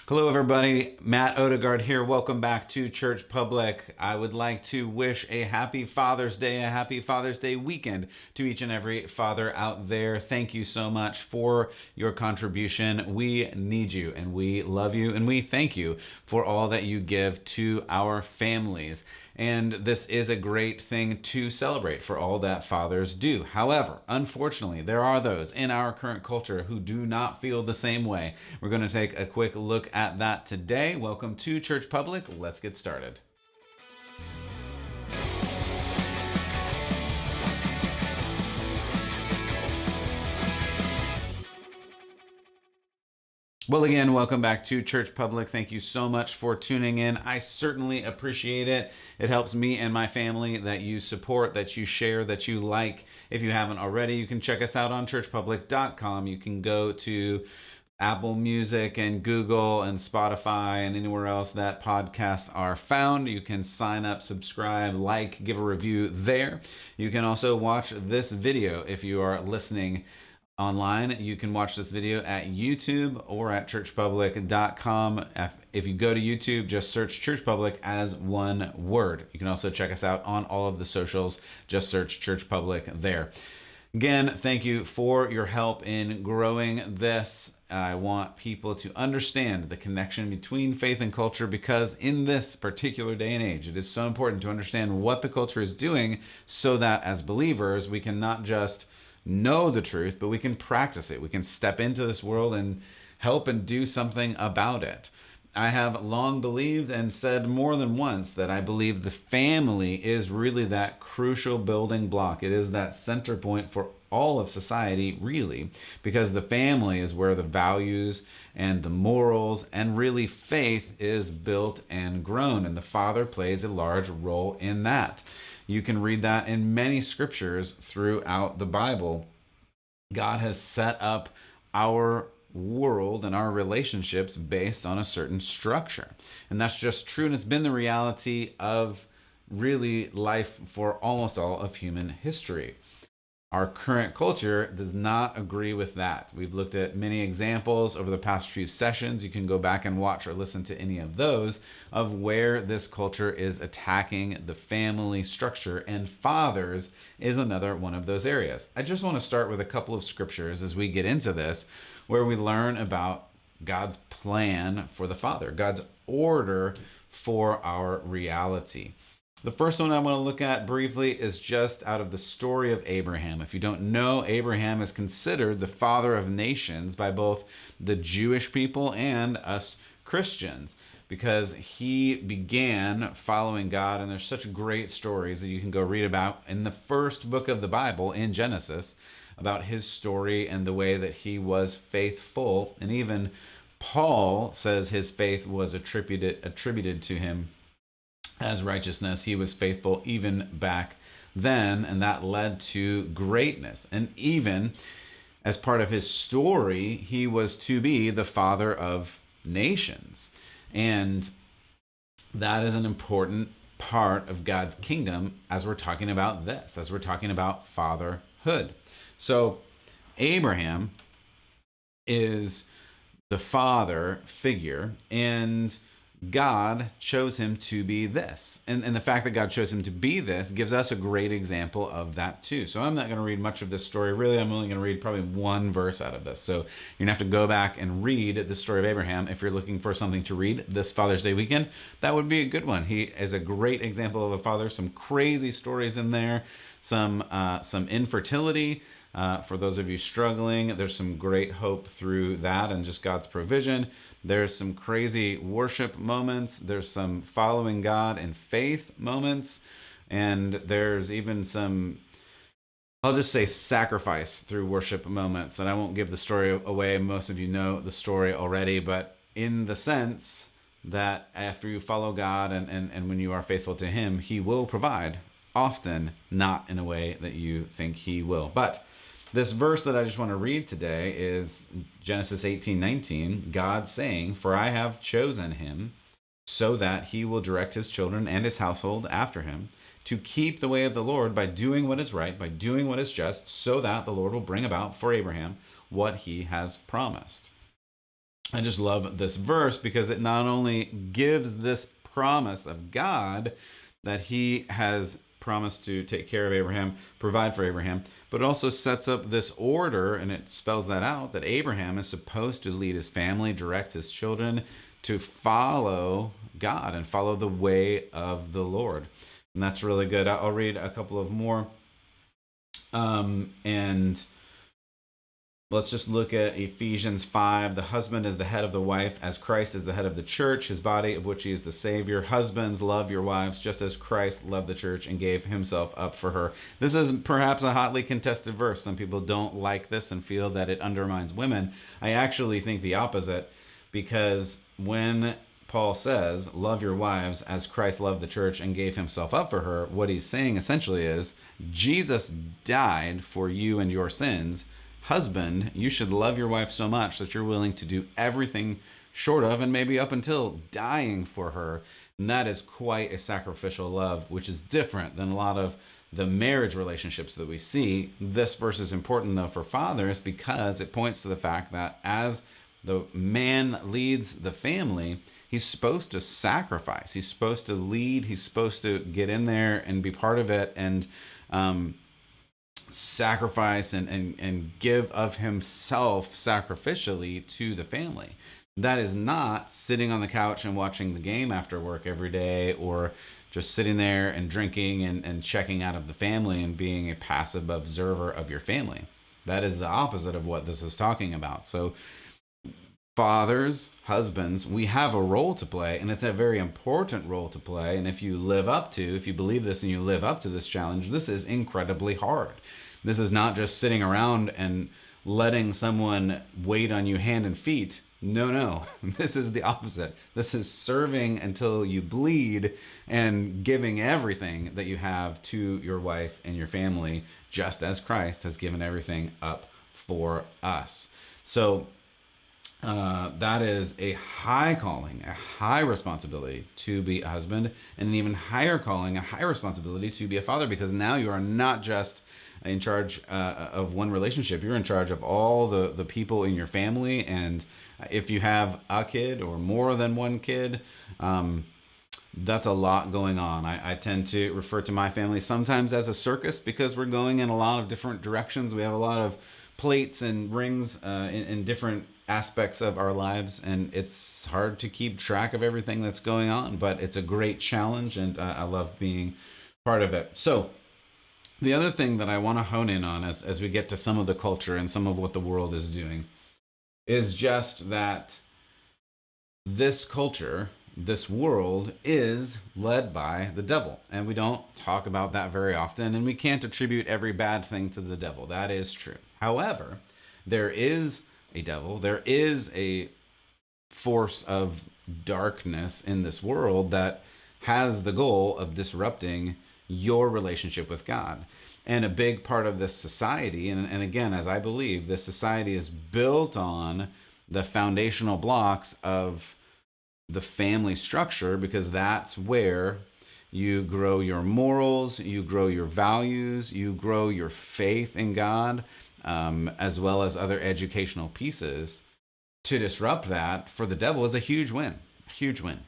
Hello, everybody. Matt Odegaard here. Welcome back to Church Public. I would like to wish a happy Father's Day, a happy Father's Day weekend to each and every father out there. Thank you so much for your contribution. We need you, and we love you, and we thank you for all that you give to our families. And this is a great thing to celebrate for all that fathers do. However, unfortunately, there are those in our current culture who do not feel the same way. We're going to take a quick look at that today. Welcome to Church Public. Let's get started. Well, again, welcome back to Church Public. Thank you so much for tuning in. I certainly appreciate it. It helps me and my family that you support, that you share, that you like. If you haven't already, you can check us out on churchpublic.com. You can go to Apple Music and Google and Spotify and anywhere else that podcasts are found. You can sign up, subscribe, like, give a review there. You can also watch this video if you are listening online. You can watch this video at YouTube or at churchpublic.com. If you go to YouTube, just search Church Public as one word. You can also check us out on all of the socials. Just search Church Public there. Again, thank you for your help in growing this. I want people to understand the connection between faith and culture, because in this particular day and age, it is so important to understand what the culture is doing so that as believers, we can not just know the truth, but we can practice it. We can step into this world and help and do something about it. I have long believed and said more than once that I believe the family is really that crucial building block. It is that center point for all of society, really, because the family is where the values and the morals and really faith is built and grown, and the father plays a large role in that. You can read that in many scriptures throughout the Bible. God has set up our world and our relationships based on a certain structure. And that's just true. And it's been the reality of really life for almost all of human history. Our current culture does not agree with that. We've looked at many examples over the past few sessions. You can go back and watch or listen to any of those of where this culture is attacking the family structure, and fathers is another one of those areas. I just want to start with a couple of scriptures as we get into this, where we learn about God's plan for the father, God's order for our reality. The first one I want to look at briefly is just out of the story of Abraham. If you don't know, Abraham is considered the father of nations by both the Jewish people and us Christians, because he began following God. And there's such great stories that you can go read about in the first book of the Bible, in Genesis, about his story and the way that he was faithful. And even Paul says his faith was attributed to him as righteousness. He was faithful even back then, and that led to greatness. And even as part of his story, he was to be the father of nations. And that is an important part of God's kingdom as we're talking about this, as we're talking about fatherhood. So Abraham is the father figure, and God chose him to be this. And the fact that God chose him to be this gives us a great example of that too. So I'm not going to read much of this story. Really, I'm only going to read probably one verse out of this. So you're going to have to go back and read the story of Abraham if you're looking for something to read this Father's Day weekend. That would be a good one. He is a great example of a father. Some crazy stories in there, some infertility. For those of you struggling, there's some great hope through that and just God's provision. There's some crazy worship moments. There's some following God in faith moments. And there's even some, I'll just say, sacrifice through worship moments. And I won't give the story away. Most of you know the story already. But in the sense that after you follow God and when you are faithful to him, he will provide, often not in a way that you think he will. But this verse that I just want to read today is Genesis 18:19, God saying, "For I have chosen him so that he will direct his children and his household after him, to keep the way of the Lord by doing what is right, by doing what is just, so that the Lord will bring about for Abraham what he has promised." I just love this verse because it not only gives this promise of God that he has promised to take care of Abraham, provide for Abraham, but it also sets up this order, and it spells that out, that Abraham is supposed to lead his family, direct his children to follow God and follow the way of the Lord. And that's really good. I'll read a couple of more. And let's just look at Ephesians 5. The husband is the head of the wife, as Christ is the head of the church, his body, of which he is the Savior. Husbands, love your wives, just as Christ loved the church and gave himself up for her. This is perhaps a hotly contested verse. Some people don't like this and feel that it undermines women. I actually think the opposite, because when Paul says, love your wives as Christ loved the church and gave himself up for her, what he's saying essentially is, Jesus died for you and your sins. Husband, you should love your wife so much that you're willing to do everything short of and maybe up until dying for her. And that is quite a sacrificial love, which is different than a lot of the marriage relationships that we see. This verse is important, though, for fathers because it points to the fact that as the man leads the family, he's supposed to sacrifice. He's supposed to lead. He's supposed to get in there and be part of it and sacrifice and give of himself sacrificially to the family. That is not sitting on the couch and watching the game after work every day, or just sitting there and drinking and checking out of the family and being a passive observer of your family. That is the opposite of what this is talking about. So fathers, husbands, we have a role to play, and it's a very important role to play. And if you believe this and you live up to this challenge, this is incredibly hard. This is not just sitting around and letting someone wait on you hand and feet. No. This is the opposite. This is serving until you bleed and giving everything that you have to your wife and your family, just as Christ has given everything up for us. So that is a high calling, a high responsibility to be a husband, and an even higher calling, a high responsibility to be a father, because now you are not just in charge of one relationship. You're in charge of all the people in your family, and if you have a kid or more than one kid, that's a lot going on. I tend to refer to my family sometimes as a circus because we're going in a lot of different directions. We have a lot of plates and rings in different aspects of our lives, and it's hard to keep track of everything that's going on, but it's a great challenge, and I love being part of it. So the other thing that I want to hone in on as we get to some of the culture and some of what the world is doing is just that this culture, this world, is led by the devil. And we don't talk about that very often, and we can't attribute every bad thing to the devil. That is true. However, there is a devil. There is a force of darkness in this world that has the goal of disrupting your relationship with God. And a big part of this society, and again, as I believe, this society is built on the foundational blocks of the family structure, because that's where you grow your morals, you grow your values, you grow your faith in God, as well as other educational pieces. To disrupt that for the devil is a huge win, a huge win.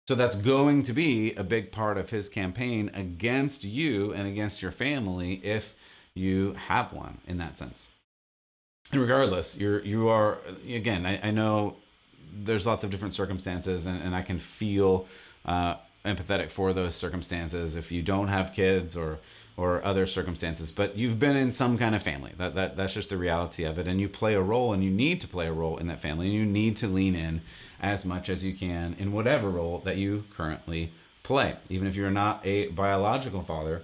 So that's going to be a big part of his campaign against you and against your family if you have one in that sense. And regardless, you are, again, I know there's lots of different circumstances, and I can feel empathetic for those circumstances if you don't have kids or other circumstances, but you've been in some kind of family. That's just the reality of it, and you play a role, and you need to play a role in that family, and you need to lean in as much as you can in whatever role that you currently play. Even if you're not a biological father,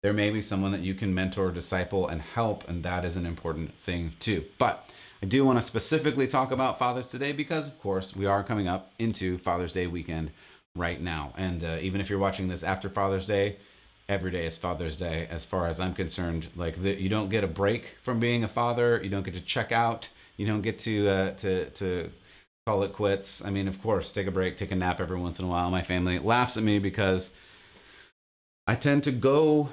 there may be someone that you can mentor, disciple, and help, and that is an important thing too. But I do want to specifically talk about fathers today because, of course, we are coming up into Father's Day weekend right now. And even if you're watching this after Father's Day, every day is Father's Day as far as I'm concerned. You don't get a break from being a father. You don't get to check out. You don't get to call it quits. I mean, of course, take a break, take a nap every once in a while. My family laughs at me because I tend to go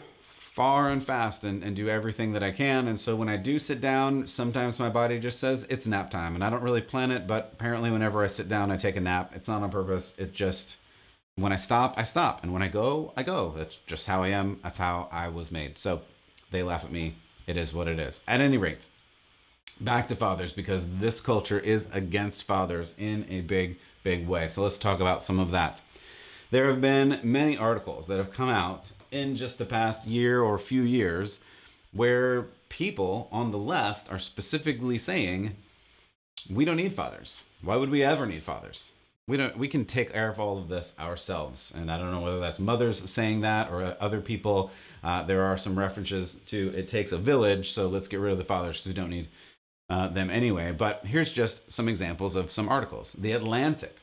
far and fast and do everything that I can. And so when I do sit down, sometimes my body just says it's nap time. And I don't really plan it, but apparently whenever I sit down, I take a nap. It's not on purpose. It just, when I stop, I stop. And when I go, I go. That's just how I am. That's how I was made. So they laugh at me. It is what it is. At any rate, back to fathers, because this culture is against fathers in a big, big way. So let's talk about some of that. There have been many articles that have come out in just the past year or few years where people on the left are specifically saying, we don't need fathers. Why would we ever need fathers? We can take care of all of this ourselves. And I don't know whether that's mothers saying that or other people. There are some references to it takes a village, so let's get rid of the fathers because we don't need them anyway. But here's just some examples of some articles. The Atlantic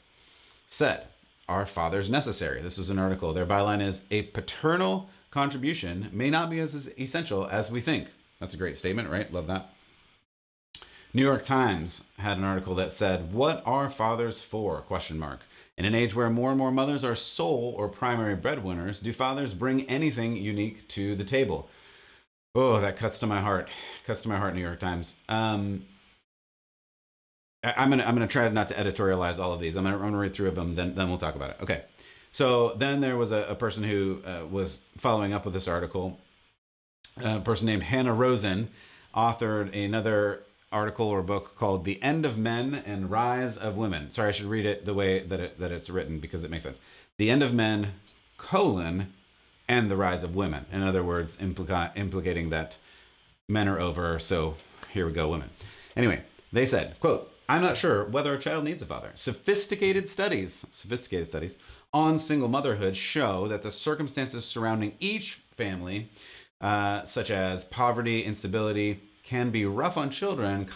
said, are fathers necessary? This was an article. Their byline is, a paternal contribution may not be as essential as we think. That's a great statement, right? Love that. New York Times had an article that said, what are fathers for? ? In an age where more and more mothers are sole or primary breadwinners, do fathers bring anything unique to the table? Oh, that cuts to my heart. Cuts to my heart, New York Times. I'm gonna try not to editorialize all of these. I'm gonna read through them, then we'll talk about it. Okay. So then there was a person who was following up with this article. A person named Hannah Rosen authored another article or book called "The End of Men and Rise of Women." Sorry, I should read it the way that it's written because it makes sense. The End of Men, and the Rise of Women. In other words, implicating that men are over. So here we go, women. Anyway, they said, quote, I'm not sure whether a child needs a father. Sophisticated studies on single motherhood show that the circumstances surrounding each family, such as poverty, instability, can be rough on children,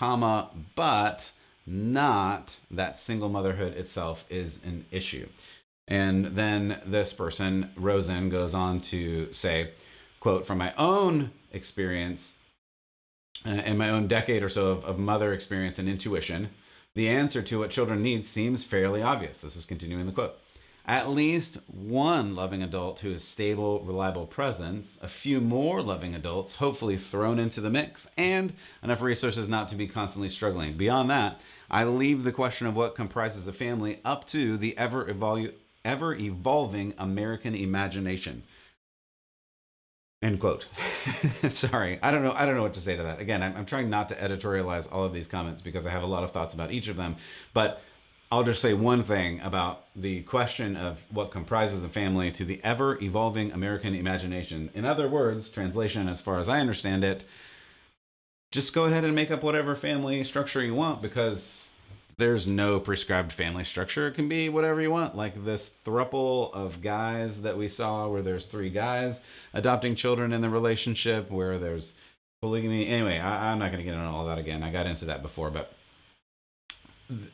but not that single motherhood itself is an issue. And then this person, Rosen, goes on to say, quote, from my own experience, in my own decade or so of mother experience and intuition, the answer to what children need seems fairly obvious. This is continuing the quote. At least one loving adult who is stable, reliable presence, a few more loving adults hopefully thrown into the mix, and enough resources not to be constantly struggling. Beyond that, I leave the question of what comprises a family up to the ever-evolving American imagination. End quote. Sorry, I don't know what to say to that. Again, I'm trying not to editorialize all of these comments because I have a lot of thoughts about each of them. But I'll just say one thing about the question of what comprises a family to the ever-evolving American imagination. In other words, translation as far as I understand it, just go ahead and make up whatever family structure you want because there's no prescribed family structure. It can be whatever you want, like this throuple of guys that we saw where there's 3 guys adopting children in the relationship, where there's polygamy. Anyway, I'm not going to get into all that again. I got into that before, but I'm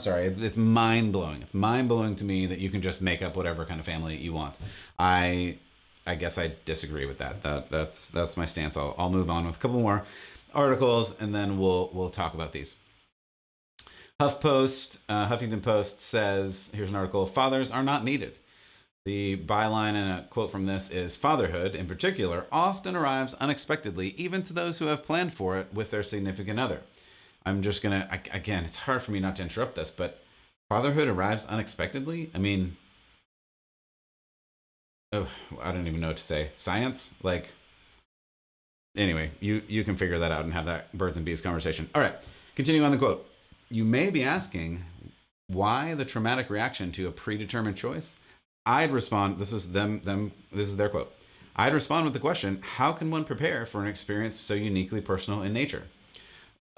sorry, it's mind-blowing. It's mind-blowing to me that you can just make up whatever kind of family you want. I guess I disagree with that. That's my stance. I'll move on with a couple more articles, and then we'll talk about these. Huffington Post says, here's an article, fathers are not needed. The byline and a quote from this is, fatherhood, in particular, often arrives unexpectedly, even to those who have planned for it with their significant other. I'm just going to, again, it's hard for me not to interrupt this, but fatherhood arrives unexpectedly? I mean, I don't even know what to say. Science? Like, anyway, you can figure that out and have that birds and bees conversation. All right, continuing on the quote. You may be asking, why the traumatic reaction to a predetermined choice? I'd respond, this is their quote. I'd respond with the question, how can one prepare for an experience so uniquely personal in nature?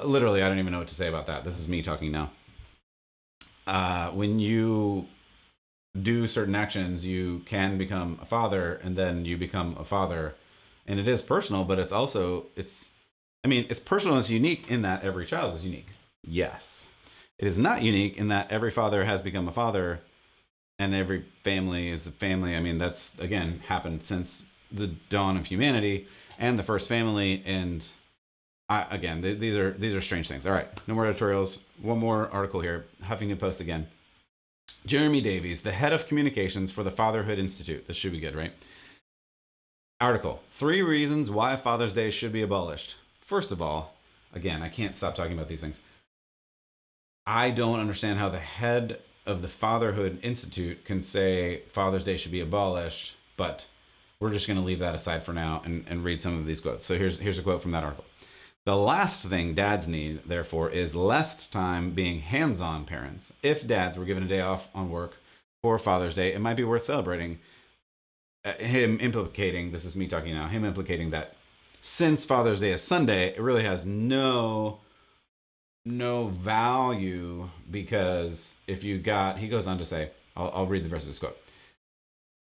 Literally, I don't even know what to say about that. This is me talking now. When you do certain actions, you can become a father, and then you become a father. And it is personal, but it's personal and it's unique in that every child is unique. Yes. It is not unique in that every father has become a father and every family is a family. I mean, that's, again, happened since the dawn of humanity and the first family. And these are strange things. All right, no more editorials. One more article here. Huffington Post again. Jeremy Davies, the head of communications for the Fatherhood Institute. This should be good, right? Article: 3 reasons why Father's Day should be abolished. First of all, again, I can't stop talking about these things. I don't understand how the head of the Fatherhood Institute can say Father's Day should be abolished, but we're just going to leave that aside for now and read some of these quotes. So here's a quote from that article. The last thing dads need, therefore, is less time being hands-on parents. If dads were given a day off on work for Father's Day, it might be worth celebrating. Him implicating, this is me talking now, him implicating that since Father's Day is Sunday, it really has no value, because if you got, he goes on to say, I'll read the rest of this quote.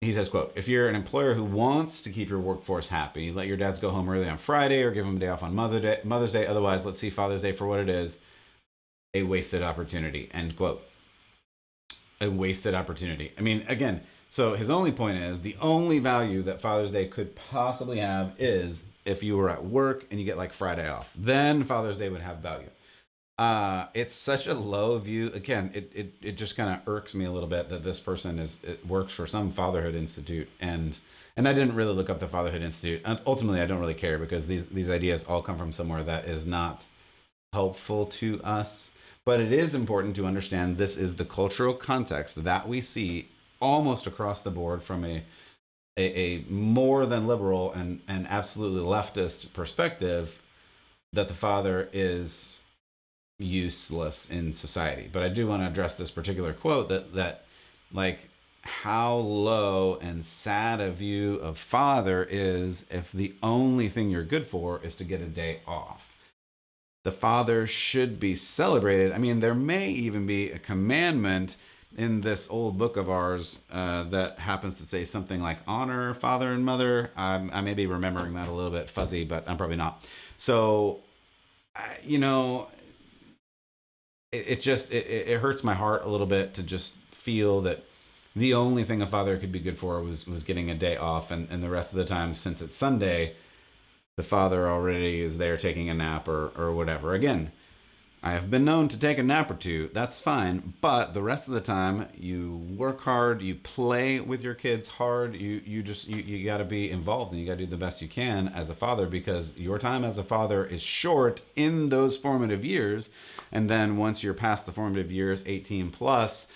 He says, quote, if you're an employer who wants to keep your workforce happy, let your dads go home early on Friday or give them a day off on Mother's Day. Otherwise, let's see Father's Day for what it is, a wasted opportunity, end quote. A wasted opportunity. I mean, again, so his only point is the only value that Father's Day could possibly have is if you were at work and you get like Friday off. Then Father's Day would have value. It's such a low view. Again, it just kind of irks me a little bit that this person works for some fatherhood institute, and I didn't really look up the Fatherhood Institute. Ultimately, I don't really care, because these ideas all come from somewhere that is not helpful to us. But it is important to understand this is the cultural context that we see almost across the board from a more than liberal and absolutely leftist perspective, that the father is useless in society. But I do want to address this particular quote, that like how low and sad a view of father is if the only thing you're good for is to get a day off. The father should be celebrated. I mean, there may even be a commandment in this old book of ours that happens to say something like honor father and mother. I may be remembering that a little bit fuzzy, but I'm probably not. So, it hurts my heart a little bit to just feel that the only thing a father could be good for was getting a day off, and the rest of the time, since it's Sunday, the father already is there taking a nap or whatever. Again, I have been known to take a nap or two. That's fine. But the rest of the time, you work hard, you play with your kids hard. You got to be involved, and you got to do the best you can as a father, because your time as a father is short in those formative years. And then once you're past the formative years, 18 plus,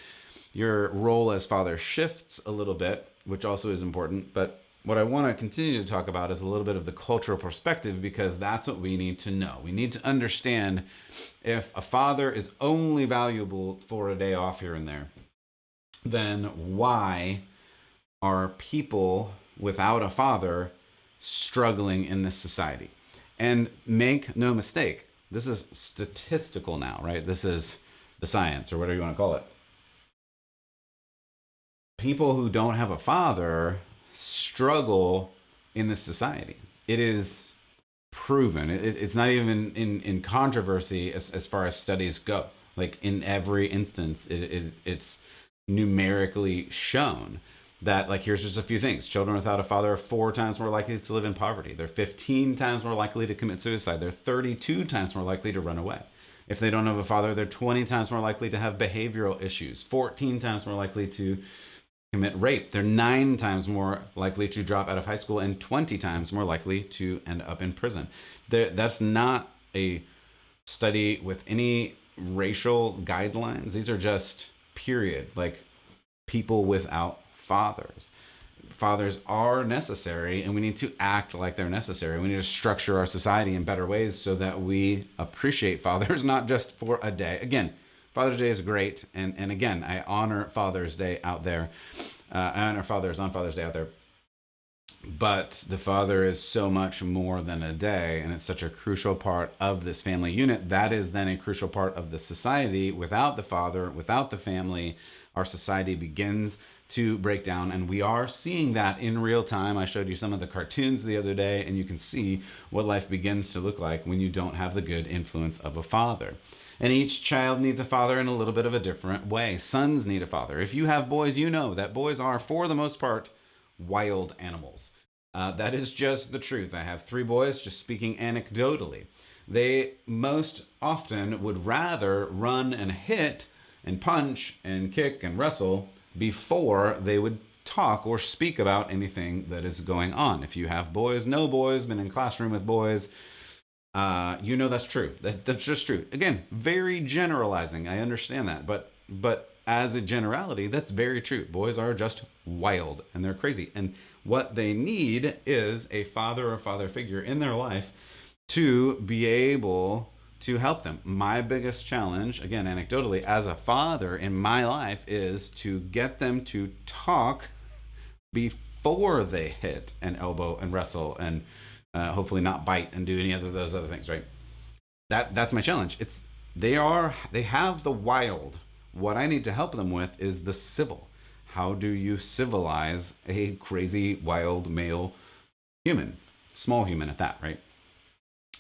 your role as father shifts a little bit, which also is important. But what I want to continue to talk about is a little bit of the cultural perspective, because that's what we need to know. We need to understand if a father is only valuable for a day off here and there, then why are people without a father struggling in this society? And make no mistake, this is statistical now, right? This is the science, or whatever you want to call it. People who don't have a father struggle in this society. It is proven. It's not even in controversy as far as studies go. Like in every instance, it's numerically shown that, like, here's just a few things. Children without a father are 4 times more likely to live in poverty. They're 15 times more likely to commit suicide. They're 32 times more likely to run away. If they don't have a father, they're 20 times more likely to have behavioral issues, 14 times more likely to commit rape. They're 9 times more likely to drop out of high school, and 20 times more likely to end up in prison. That's not a study with any racial guidelines. These are just period, like people without fathers. Fathers are necessary, and we need to act like they're necessary. We need to structure our society in better ways so that we appreciate fathers, not just for a day. Again, Father's Day is great, and again, I honor Father's Day out there. I honor fathers on Father's Day out there. But the father is so much more than a day, and it's such a crucial part of this family unit. That is then a crucial part of the society. Without the father, without the family, our society begins to break down, and we are seeing that in real time. I showed you some of the cartoons the other day, and you can see what life begins to look like when you don't have the good influence of a father. And each child needs a father in a little bit of a different way. Sons need a father. If you have boys, you know that boys are, for the most part, wild animals. That is just the truth. I have 3 boys, just speaking anecdotally. They most often would rather run and hit and punch and kick and wrestle before they would talk or speak about anything that is going on. If you have boys, know boys, been in classroom with boys, you know that's true. That's just true. Again, very generalizing. I understand that, but as a generality, that's very true. Boys are just wild and they're crazy. And what they need is a father or father figure in their life to be able to help them. My biggest challenge, again, anecdotally, as a father in my life, is to get them to talk before they hit and elbow and wrestle and hopefully not bite and do any of those other things, right? That's my challenge. They have the wild. What I need to help them with is the civil. How do you civilize a crazy, wild male human, small human at that, right?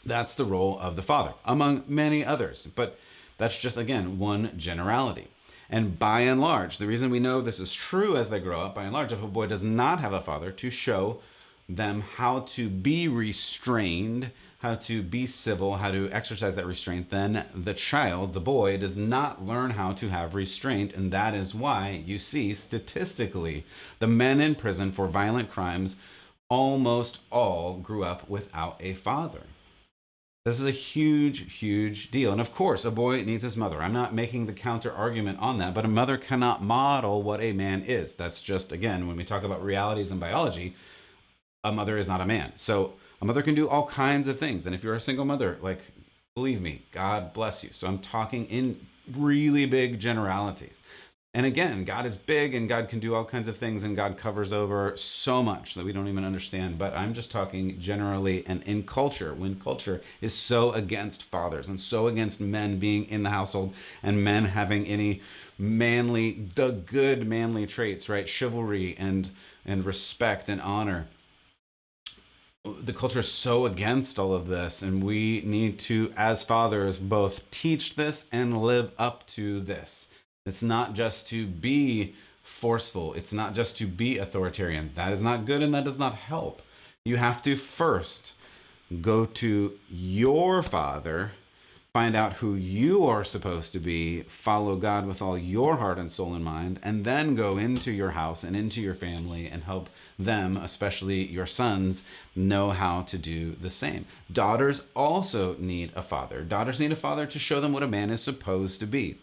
That's the role of the father, among many others. But that's just, again, one generality. And by and large, the reason we know this is true as they grow up, by and large, if a boy does not have a father to show them how to be restrained, how to be civil, how to exercise that restraint, then the child, the boy, does not learn how to have restraint. And that is why you see statistically the men in prison for violent crimes almost all grew up without a father. This is a huge, huge deal. And of course, a boy needs his mother. I'm not making the counter argument on that, but a mother cannot model what a man is. That's just, again, when we talk about realities and biology, a mother is not a man. So a mother can do all kinds of things. And if you're a single mother, like, believe me, God bless you. So I'm talking in really big generalities. And again, God is big and God can do all kinds of things and God covers over so much that we don't even understand. But I'm just talking generally and in culture, when culture is so against fathers and so against men being in the household and men having any the good manly traits, right? Chivalry and respect and honor. The culture is so against all of this, and we need to, as fathers, both teach this and live up to this. It's not just to be forceful. It's not just to be authoritarian. That is not good and that does not help. You have to first go to your father, find out who you are supposed to be, follow God with all your heart and soul and mind, and then go into your house and into your family and help them, especially your sons, know how to do the same. Daughters also need a father. Daughters need a father to show them what a man is supposed to be.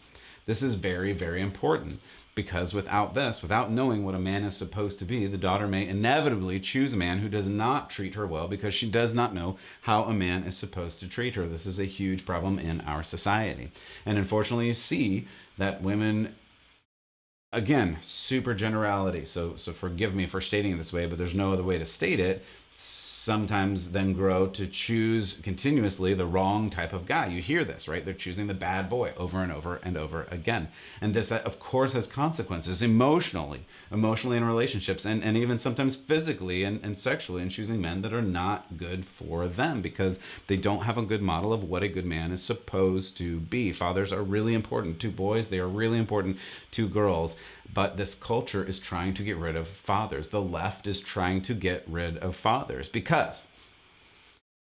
This is very, very important because without this, without knowing what a man is supposed to be, the daughter may inevitably choose a man who does not treat her well because she does not know how a man is supposed to treat her. This is a huge problem in our society. And unfortunately, you see that women, again, super generality. So forgive me for stating it this way, but there's no other way to state it. Sometimes then grow to choose continuously the wrong type of guy. You hear this, right? They're choosing the bad boy over and over and over again. And this, of course, has consequences emotionally in relationships, and even sometimes physically and sexually, in choosing men that are not good for them because they don't have a good model of what a good man is supposed to be. Fathers are really important to boys. They are really important to girls. But this culture is trying to get rid of fathers. The left is trying to get rid of fathers because,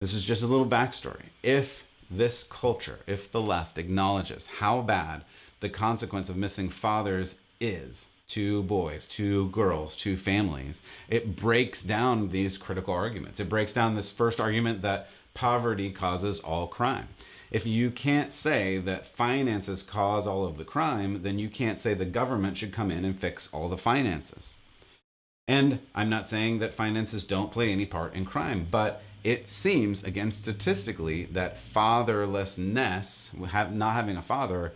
this is just a little backstory, if this culture, if the left acknowledges how bad the consequence of missing fathers is to boys, to girls, to families, it breaks down these critical arguments. It breaks down this first argument that poverty causes all crime. If you can't say that finances cause all of the crime, then you can't say the government should come in and fix all the finances. And I'm not saying that finances don't play any part in crime, but it seems, again, statistically, that fatherlessness, not having a father,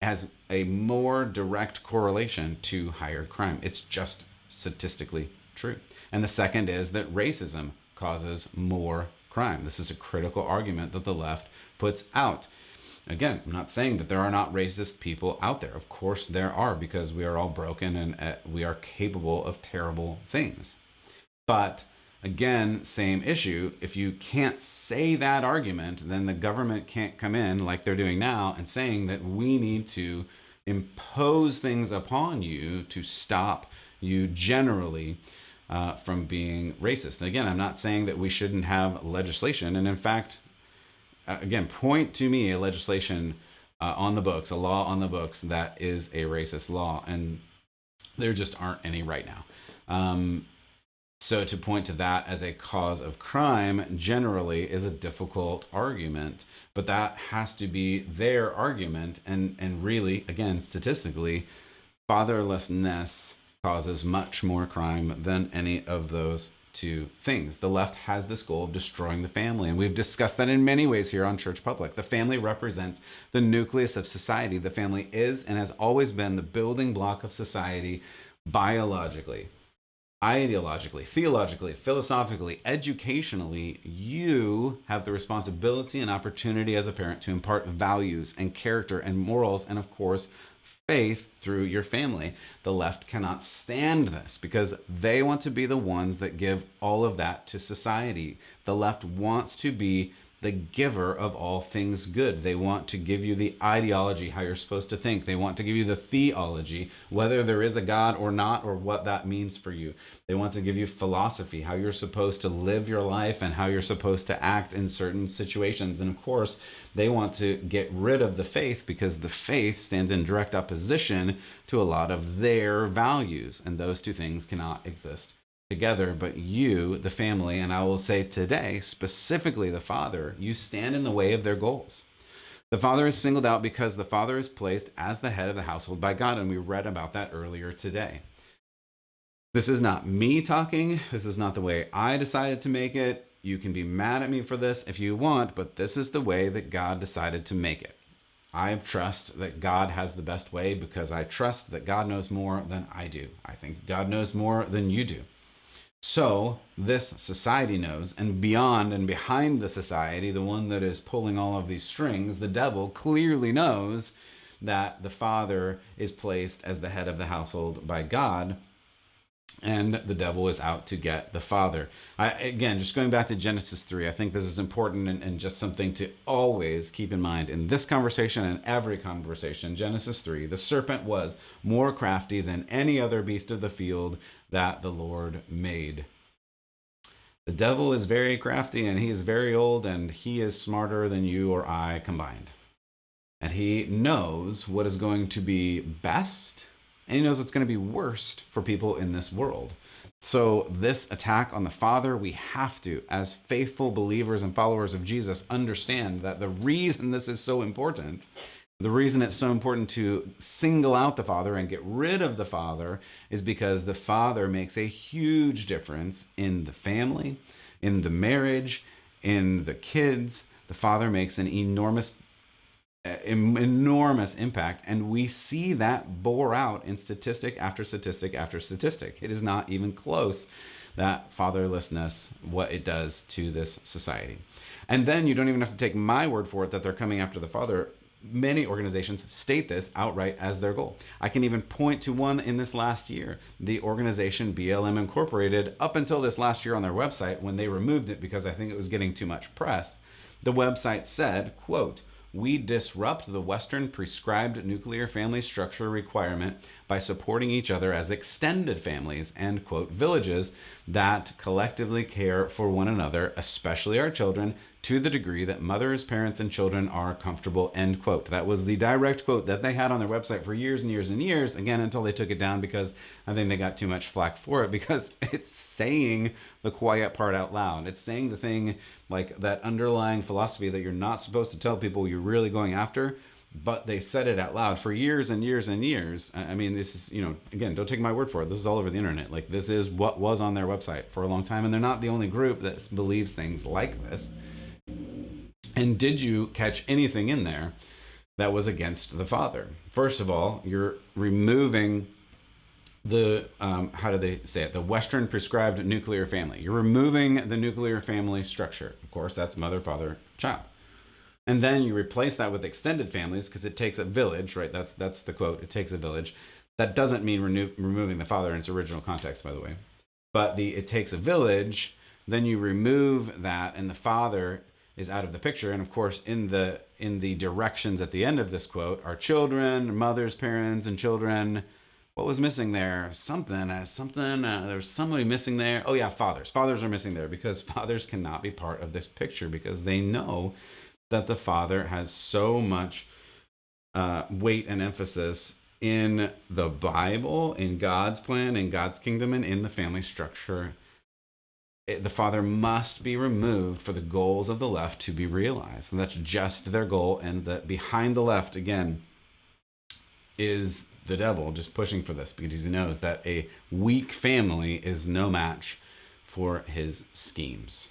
has a more direct correlation to higher crime. It's just statistically true. And the second is that racism causes more crime. This is a critical argument that the left puts out. Again, I'm not saying that there are not racist people out there. Of course there are, because we are all broken and we are capable of terrible things. But again, same issue. If you can't say that argument, then the government can't come in like they're doing now and saying that we need to impose things upon you to stop you generally from being racist. And again, I'm not saying that we shouldn't have legislation. And in fact, again, point to me a legislation on the books, a law on the books that is a racist law. And there just aren't any right now. So to point to that as a cause of crime generally is a difficult argument, but that has to be their argument. And really, again, statistically, fatherlessness causes much more crime than any of those two things. The left has this goal of destroying the family, and we've discussed that in many ways here on Church Public. The family represents the nucleus of society. The family is and has always been the building block of society biologically, ideologically, theologically, philosophically, educationally. You have the responsibility and opportunity as a parent to impart values and character and morals and, of course, faith through your family. The left cannot stand this because they want to be the ones that give all of that to society. The left wants to be the giver of all things good. They want to give you the ideology, how you're supposed to think. They want to give you the theology, whether there is a God or not, or what that means for you. They want to give you philosophy, how you're supposed to live your life and how you're supposed to act in certain situations. And of course, they want to get rid of the faith because the faith stands in direct opposition to a lot of their values. And those two things cannot exist together. But you, the family, and I will say today, specifically the father, you stand in the way of their goals. The father is singled out because the father is placed as the head of the household by God, and we read about that earlier today. This is not me talking. This is not the way I decided to make it. You can be mad at me for this if you want, but this is the way that God decided to make it. I trust that God has the best way because I trust that God knows more than I do. I think God knows more than you do. So this society knows, and beyond and behind the society, the one that is pulling all of these strings, the devil clearly knows that the father is placed as the head of the household by God, and the devil is out to get the father. Again, just going back to Genesis 3, I think this is important and just something to always keep in mind in this conversation and every conversation. Genesis 3, the serpent was more crafty than any other beast of the field that the Lord made. The devil is very crafty, and he is very old, and he is smarter than you or I combined. And he knows what is going to be best, and he knows what's going to be worst for people in this world. So this attack on the Father, we have to, as faithful believers and followers of Jesus, understand that the reason this is so important, the reason it's so important to single out the Father and get rid of the Father, is because the Father makes a huge difference in the family, in the marriage, in the kids. The Father makes an enormous impact, and we see that bore out in statistic after statistic after statistic. It is not even close, that fatherlessness, what it does to this society. And then you don't even have to take my word for it that they're coming after the Father. Many organizations state this outright as their goal. I can even point to one in this last year, the organization BLM Incorporated. Up until this last year on their website, when they removed it because I think it was getting too much press, the website said, quote, "We disrupt the Western prescribed nuclear family structure requirement by supporting each other as extended families and, quote, villages that collectively care for one another, especially our children, to the degree that mothers, parents, and children are comfortable," end quote. That was the direct quote that they had on their website for years and years and years, again, until they took it down because I think they got too much flack for it, because it's saying the quiet part out loud. It's saying the thing, like that underlying philosophy that you're not supposed to tell people you're really going after, but they said it out loud for years and years and years. I mean, this is, again, don't take my word for it. This is all over the internet. Like, this is what was on their website for a long time, and they're not the only group that believes things like this. And did you catch anything in there that was against the Father? First of all, you're removing the, how do they say it? The Western prescribed nuclear family. You're removing the nuclear family structure. Of course, that's mother, father, child. And then you replace that with extended families because it takes a village, right? That's the quote. It takes a village. That doesn't mean removing the Father in its original context, by the way. But it takes a village. Then you remove that, and the Father is out of the picture. And of course, in the directions at the end of this quote are children, mothers, parents, and children. What was missing there? There's somebody missing there. Oh yeah, fathers. Fathers are missing there because fathers cannot be part of this picture because they know that the Father has so much weight and emphasis in the Bible, in God's plan, in God's kingdom, and in the family structure, the father must be removed for the goals of the left to be realized. And that's just their goal. And that behind the left, again, is the devil just pushing for this, because he knows that a weak family is no match for his schemes.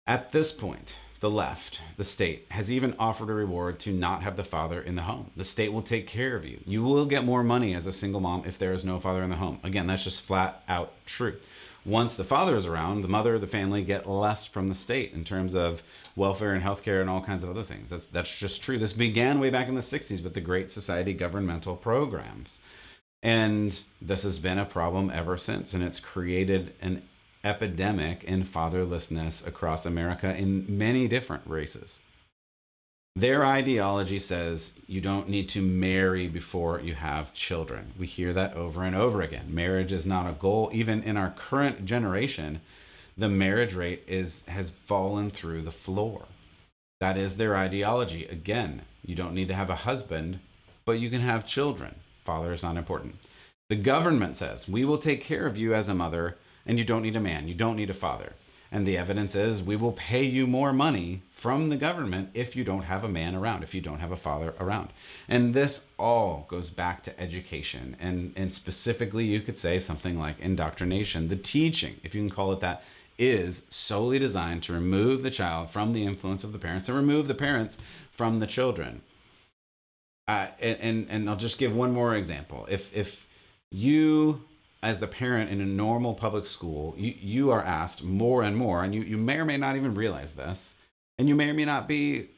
At this point, the left, the state, has even offered a reward to not have the father in the home. The state will take care of you. You will get more money as a single mom if there is no father in the home. Again, that's just flat out true. Once the father is around, the mother, the family get less from the state in terms of welfare and healthcare and all kinds of other things. That's just true. This began way back in the 60s with the Great Society governmental programs. And this has been a problem ever since. And it's created an epidemic in fatherlessness across America in many different races. Their ideology says you don't need to marry before you have children. We hear that over and over again. Marriage is not a goal. Even in our current generation, the marriage rate has fallen through the floor. That is their ideology. Again, you don't need to have a husband, but you can have children. Father is not important. The government says we will take care of you as a mother, and you don't need a man. You don't need a father. And the evidence is we will pay you more money from the government if you don't have a man around, if you don't have a father around. And this all goes back to education. And specifically, you could say something like indoctrination. The teaching, if you can call it that, is solely designed to remove the child from the influence of the parents and remove the parents from the children. And I'll just give one more example. If you, as the parent in a normal public school, you are asked more and more, and you may or may not even realize this, and you may or may not be,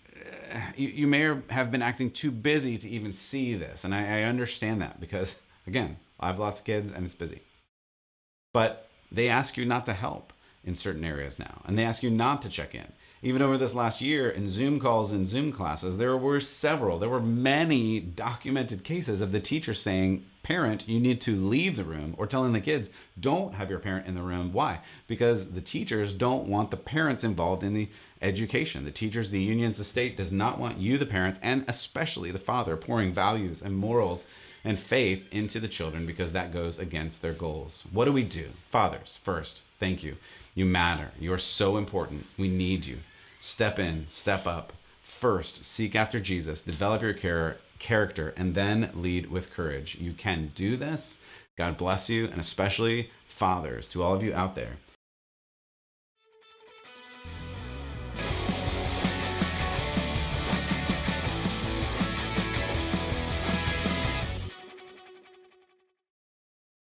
you may have been acting too busy to even see this. And I understand that because, again, I have lots of kids and it's busy. But they ask you not to help in certain areas now, and they ask you not to check in. Even over this last year in Zoom calls and Zoom classes, there were many documented cases of the teacher saying, parent, you need to leave the room, or telling the kids, don't have your parent in the room. Why? Because the teachers don't want the parents involved in the education. The teachers, the unions, the state does not want you, the parents, and especially the father, pouring values and morals and faith into the children, because that goes against their goals. What do we do? Fathers, first, thank you. You matter. You are so important. We need you. Step in, step up. First, seek after Jesus, develop your character, and then lead with courage. You can do this. God bless you, and especially fathers, to all of you out there.